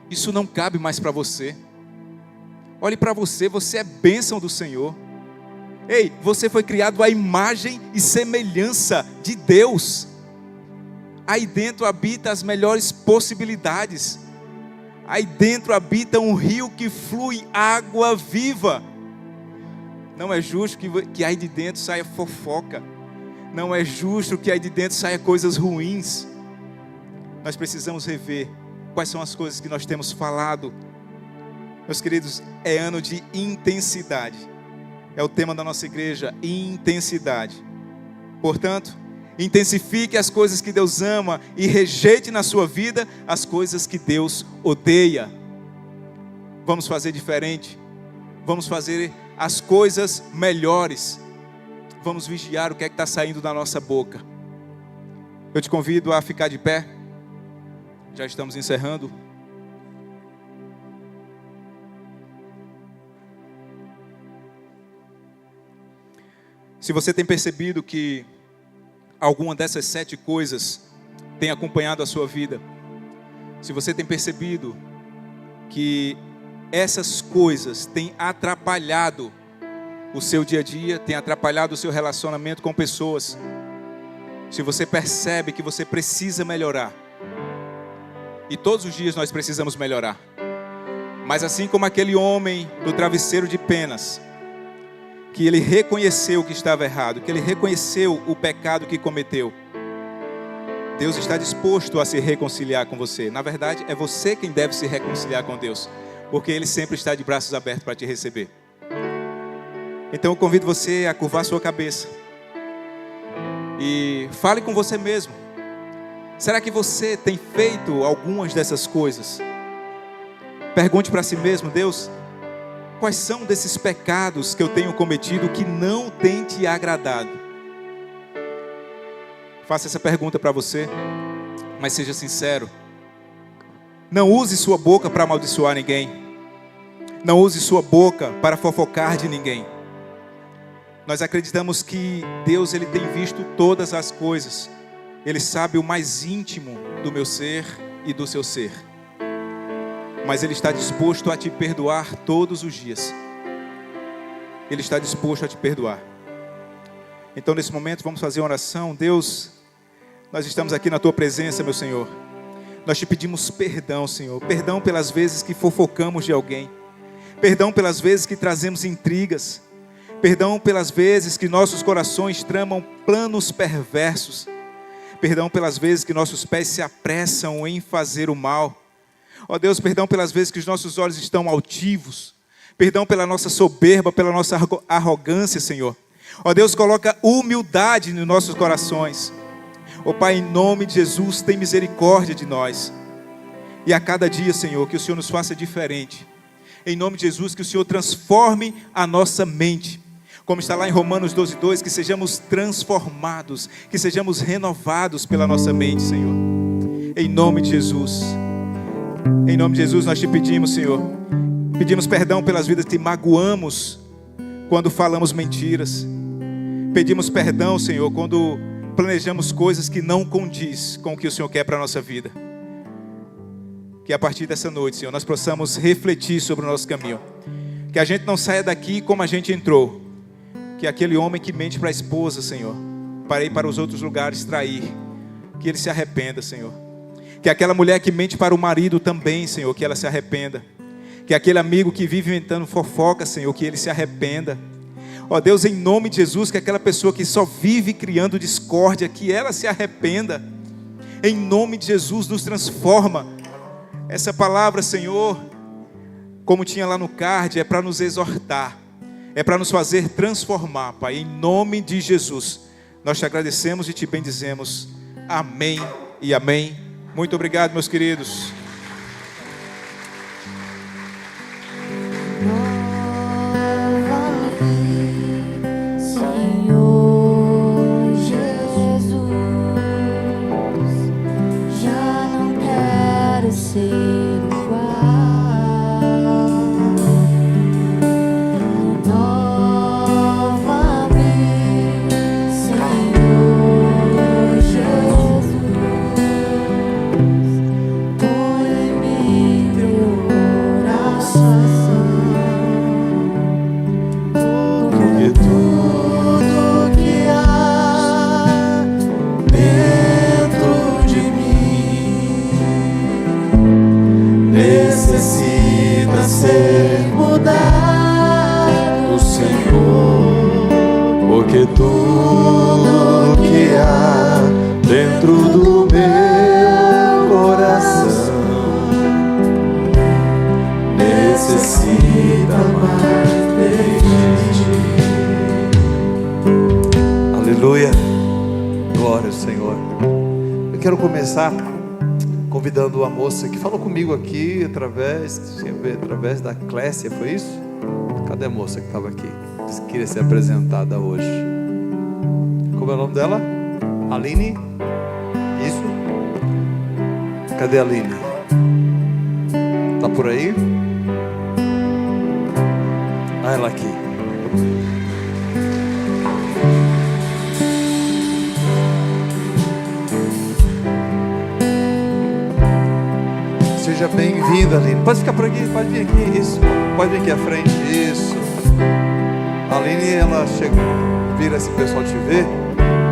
Isso não cabe mais para você. Olhe para você, você é bênção do Senhor. Ei, você foi criado à imagem e semelhança de Deus. Aí dentro habita as melhores possibilidades. Aí dentro habita um rio que flui água viva. Não é justo que aí de dentro saia fofoca. Não é justo que aí de dentro saia coisas ruins. Nós precisamos rever quais são as coisas que nós temos falado. Meus queridos, é ano de intensidade. É o tema da nossa igreja, intensidade. Portanto, intensifique as coisas que Deus ama e rejeite na sua vida as coisas que Deus odeia. Vamos fazer diferente. Vamos fazer as coisas melhores. Vamos vigiar o que é que está saindo da nossa boca. Eu te convido a ficar de pé. Já estamos encerrando. Se você tem percebido que alguma dessas 7 coisas tem acompanhado a sua vida, se você tem percebido que essas coisas têm atrapalhado o seu dia a dia, têm atrapalhado o seu relacionamento com pessoas, se você percebe que você precisa melhorar, e todos os dias nós precisamos melhorar, Mas assim como aquele homem do travesseiro de penas, que ele reconheceu que estava errado, que ele reconheceu o pecado que cometeu, Deus está disposto a se reconciliar com você. Na verdade, é você quem deve se reconciliar com Deus, porque Ele sempre está de braços abertos para te receber. Então eu convido você a curvar sua cabeça e fale com você mesmo. Será que você tem feito algumas dessas coisas? Pergunte para si mesmo: Deus, quais são desses pecados que eu tenho cometido que não tem te agradado? Faça essa pergunta para você, mas seja sincero. Não use sua boca para amaldiçoar ninguém. Não use sua boca para fofocar de ninguém. Nós acreditamos que Deus, Ele tem visto todas as coisas. Ele sabe o mais íntimo do meu ser e do seu ser. Mas Ele está disposto a te perdoar todos os dias. Ele está disposto a te perdoar. Então nesse momento vamos fazer uma oração. Deus, nós estamos aqui na Tua presença, meu Senhor. Nós te pedimos perdão, Senhor. Perdão pelas vezes que fofocamos de alguém. Perdão pelas vezes que trazemos intrigas. Perdão pelas vezes que nossos corações tramam planos perversos. Perdão pelas vezes que nossos pés se apressam em fazer o mal. Ó Deus, perdão pelas vezes que os nossos olhos estão altivos. Perdão pela nossa soberba, pela nossa arrogância, Senhor. Ó Deus, coloca humildade nos nossos corações. Ó Pai, em nome de Jesus, tem misericórdia de nós. E a cada dia, Senhor, que o Senhor nos faça diferente. Em nome de Jesus, que o Senhor transforme a nossa mente. Como está lá em Romanos 12:2, que sejamos transformados, que sejamos renovados pela nossa mente, Senhor. Em nome de Jesus. Em nome de Jesus nós te pedimos, Senhor. Pedimos perdão pelas vidas que te magoamos quando falamos mentiras. Pedimos perdão, Senhor, quando planejamos coisas que não condiz com o que o Senhor quer para a nossa vida. Que a partir dessa noite, Senhor, nós possamos refletir sobre o nosso caminho. Que a gente não saia daqui como a gente entrou. Que aquele homem que mente para a esposa, Senhor, para ir para os outros lugares trair, que ele se arrependa, Senhor. Que aquela mulher que mente para o marido também, Senhor, que ela se arrependa. Que aquele amigo que vive inventando fofoca, Senhor, que ele se arrependa. Ó Deus, em nome de Jesus, que aquela pessoa que só vive criando discórdia, que ela se arrependa. Em nome de Jesus, nos transforma. Essa palavra, Senhor, como tinha lá no card, é para nos exortar. É para nos fazer transformar, Pai. Em nome de Jesus, nós te agradecemos e te bendizemos. Amém e amém. Muito obrigado, meus queridos. Tudo que há dentro do meu coração necessita mais de ti. Aleluia, glória ao Senhor. Eu quero começar convidando a moça que falou comigo aqui através da Clécia, foi isso? Cadê a moça que estava aqui? Disse que queria ser apresentada hoje. Como é o nome dela? Aline? Isso? Cadê a Aline? Tá por aí? Ah, ela aqui. Seja bem-vinda, Aline. Pode ficar por aqui, pode vir aqui. Isso. Pode vir aqui à frente. Isso. A Aline, ela chegou, vira esse pessoal te ver.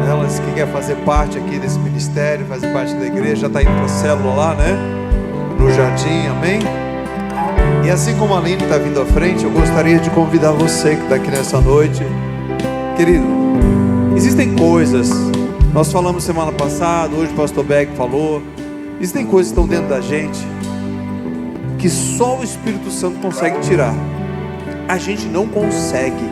Ela disse que quer fazer parte aqui desse ministério, fazer parte da igreja. Já está indo para a célula lá, né? No jardim, amém? E assim como a Aline está vindo à frente, eu gostaria de convidar você que está aqui nessa noite. Querido, existem coisas, nós falamos semana passada, hoje o pastor Beck falou, existem coisas que estão dentro da gente que só o Espírito Santo consegue tirar. A gente não consegue.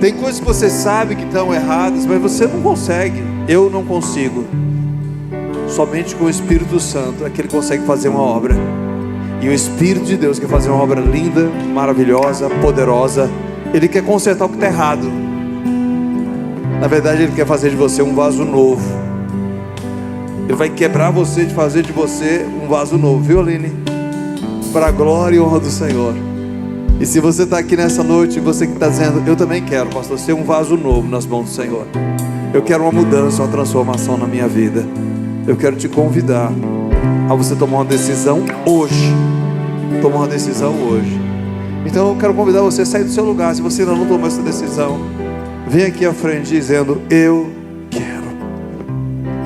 Tem coisas que você sabe que estão erradas, mas você não consegue. Eu não consigo. Somente com o Espírito Santo é que Ele consegue fazer uma obra. E o Espírito de Deus quer fazer uma obra linda, maravilhosa, poderosa. Ele quer consertar o que está errado. Na verdade, Ele quer fazer de você um vaso novo. Ele vai quebrar você, de fazer de você um vaso novo, viu, Aline? Para a glória e honra do Senhor. E se você está aqui nessa noite, você que está dizendo, eu também quero, pastor, ser um vaso novo nas mãos do Senhor. Eu quero uma mudança, uma transformação na minha vida. Eu quero te convidar a você tomar uma decisão hoje. Tomar uma decisão hoje. Então eu quero convidar você a sair do seu lugar. Se você ainda não tomou essa decisão, vem aqui à frente dizendo, eu quero.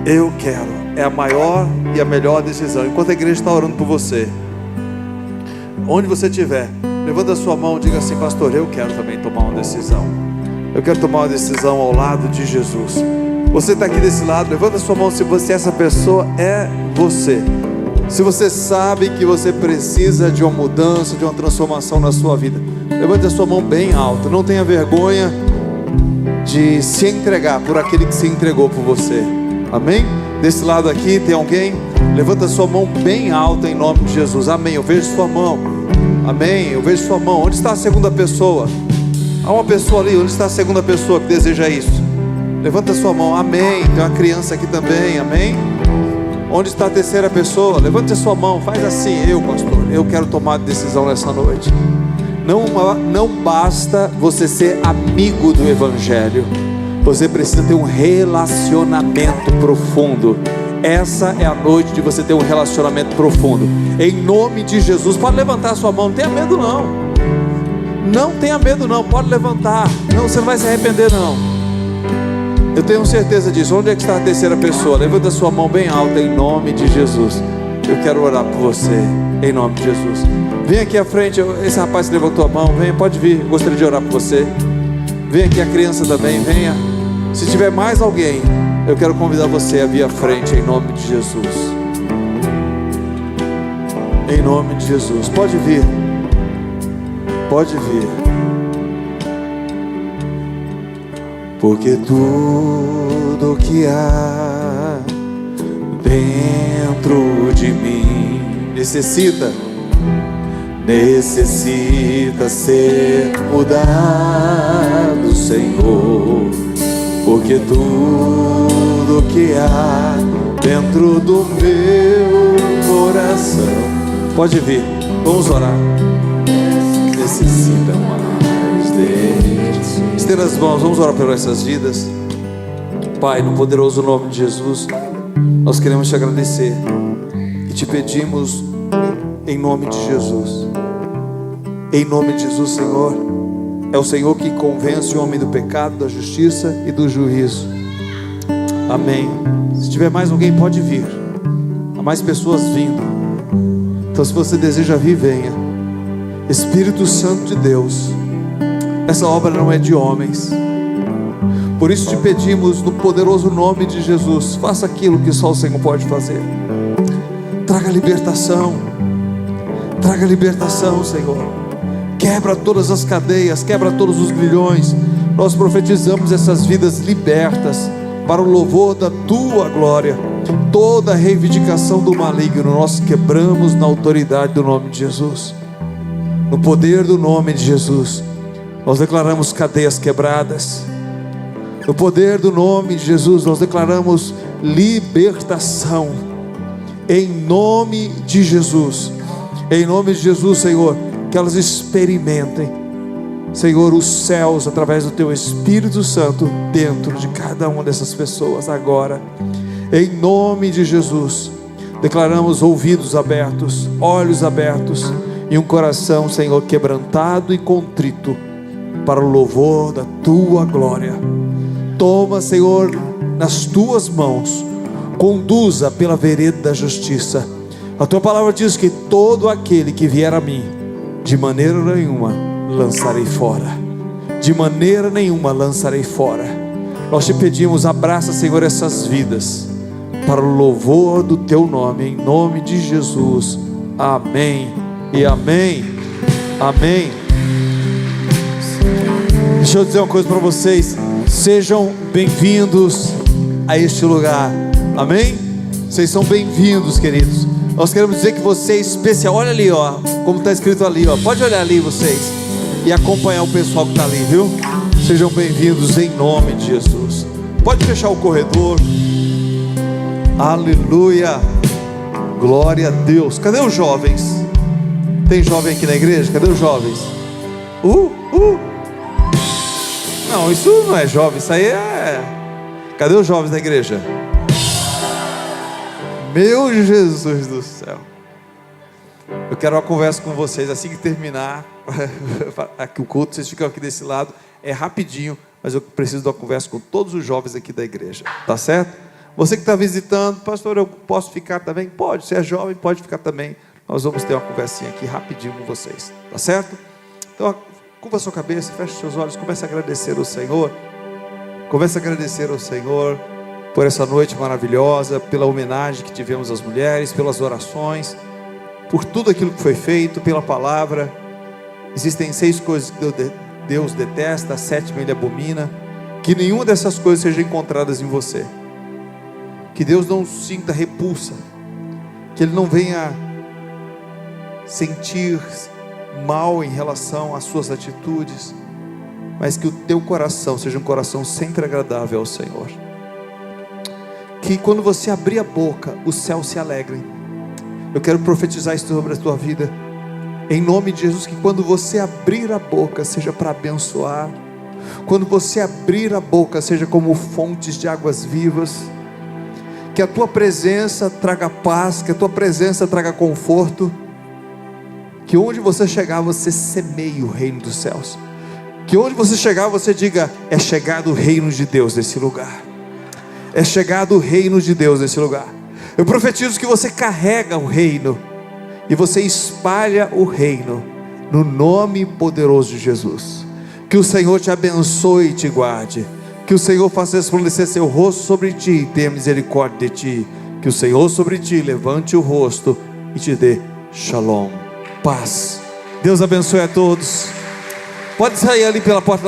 Eu quero. É a maior e a melhor decisão. Enquanto a igreja está orando por você, onde você estiver, levanta a sua mão e diga assim, pastor, eu quero também tomar uma decisão. Eu quero tomar uma decisão ao lado de Jesus. Você está aqui desse lado, levanta a sua mão se você, essa pessoa é você. Se você sabe que você precisa de uma mudança, de uma transformação na sua vida, levante a sua mão bem alta. Não tenha vergonha de se entregar por aquele que se entregou por você. Amém? Desse lado aqui tem alguém? Levanta a sua mão bem alta em nome de Jesus. Amém, eu vejo sua mão. Amém, eu vejo sua mão. Onde está a segunda pessoa? Há uma pessoa ali, onde está a segunda pessoa que deseja isso? Levanta a sua mão, amém. Tem uma criança aqui também, amém. Onde está a terceira pessoa? Levante a sua mão, faz assim, pastor, eu quero tomar decisão nessa noite. Não basta você ser amigo do Evangelho, você precisa ter um relacionamento profundo. Essa é a noite de você ter um relacionamento profundo. Em nome de Jesus, pode levantar a sua mão, não tenha medo não. Não tenha medo não, pode levantar. Não, você não vai se arrepender não. Eu tenho certeza disso. Onde é que está a terceira pessoa? Levanta a sua mão bem alta em nome de Jesus. Eu quero orar por você em nome de Jesus. Vem aqui à frente, esse rapaz que levantou a mão, venha, pode vir, eu gostaria de orar por você. Vem aqui a criança também, venha. Se tiver mais alguém, eu quero convidar você a vir à frente em nome de Jesus. Em nome de Jesus, pode vir. Pode vir. Porque tudo que há dentro de mim necessita ser mudado, Senhor. Porque tudo que há dentro do meu coração, pode vir, vamos orar. Necessita mais dele. Estenda as mãos, vamos orar por essas vidas. Pai, no poderoso nome de Jesus, nós queremos te agradecer e te pedimos em nome de Jesus. Em nome de Jesus, Senhor, é o Senhor que convence o homem do pecado, da justiça e do juízo. Amém. Se tiver mais alguém, pode vir. Há mais pessoas vindo. Então, se você deseja vir, venha. Espírito Santo de Deus, essa obra não é de homens. Por isso te pedimos no poderoso nome de Jesus, faça aquilo que só o Senhor pode fazer. Traga libertação. Traga libertação, Senhor. Quebra todas as cadeias, quebra todos os grilhões. Nós profetizamos essas vidas libertas para o louvor da tua glória. Toda reivindicação do maligno nós quebramos na autoridade do nome de Jesus. No poder do nome de Jesus, nós declaramos cadeias quebradas. No poder do nome de Jesus, nós declaramos libertação. Em nome de Jesus. Em nome de Jesus, Senhor, que elas experimentem, Senhor, os céus através do teu Espírito Santo dentro de cada uma dessas pessoas agora. Em nome de Jesus, declaramos ouvidos abertos, olhos abertos e um coração, Senhor, quebrantado e contrito para o louvor da tua glória. Toma, Senhor, nas tuas mãos, conduza pela vereda da justiça. A tua palavra diz que todo aquele que vier a mim de maneira nenhuma lançarei fora. De maneira nenhuma lançarei fora. Nós te pedimos, abraça, Senhor, essas vidas, para o louvor do teu nome, em nome de Jesus. Amém e amém. Amém. Deixa eu dizer uma coisa para vocês. Sejam bem-vindos a este lugar. Amém? Vocês são bem-vindos, queridos. Nós queremos dizer que você é especial. Olha ali, ó, como está escrito ali, ó. Pode olhar ali, vocês, e acompanhar o pessoal que está ali, viu? Sejam bem-vindos em nome de Jesus. Pode fechar o corredor. Aleluia. Glória a Deus. Cadê os jovens? Tem jovem aqui na igreja? Cadê os jovens? Não, isso não é jovem, isso aí é... Cadê os jovens da igreja? Meu Jesus do céu. Eu quero uma conversa com vocês assim que terminar aqui o culto. Vocês ficam aqui desse lado, é rapidinho, mas eu preciso de uma conversa com todos os jovens aqui da igreja, tá certo? Você que está visitando, pastor, eu posso ficar também? Pode, se é jovem, pode ficar também. Nós vamos ter uma conversinha aqui rapidinho com vocês, tá certo? Então, curva a sua cabeça, feche os seus olhos, comece a agradecer ao Senhor. Comece a agradecer ao Senhor por essa noite maravilhosa, pela homenagem que tivemos às mulheres, pelas orações, por tudo aquilo que foi feito, pela palavra. Existem 6 coisas que Deus detesta, a 7ª Ele abomina. Que nenhuma dessas coisas sejam encontradas em você. Que Deus não sinta repulsa, que Ele não venha sentir mal em relação às suas atitudes, mas que o teu coração seja um coração sempre agradável ao Senhor. Que quando você abrir a boca, os céus se alegrem. Eu quero profetizar isso sobre a tua vida, em nome de Jesus. Que quando você abrir a boca, seja para abençoar. Quando você abrir a boca, seja como fontes de águas vivas. Que a tua presença traga paz, que a tua presença traga conforto. Que onde você chegar, você semeie o reino dos céus. Que onde você chegar, você diga: é chegado o reino de Deus nesse lugar. É chegado o reino de Deus nesse lugar. Eu profetizo que você carrega o reino e você espalha o reino no nome poderoso de Jesus. Que o Senhor te abençoe e te guarde. Que o Senhor faça resplandecer seu rosto sobre ti e tenha misericórdia de ti. Que o Senhor sobre ti levante o rosto e te dê shalom, paz. Deus abençoe a todos. Pode sair ali pela porta da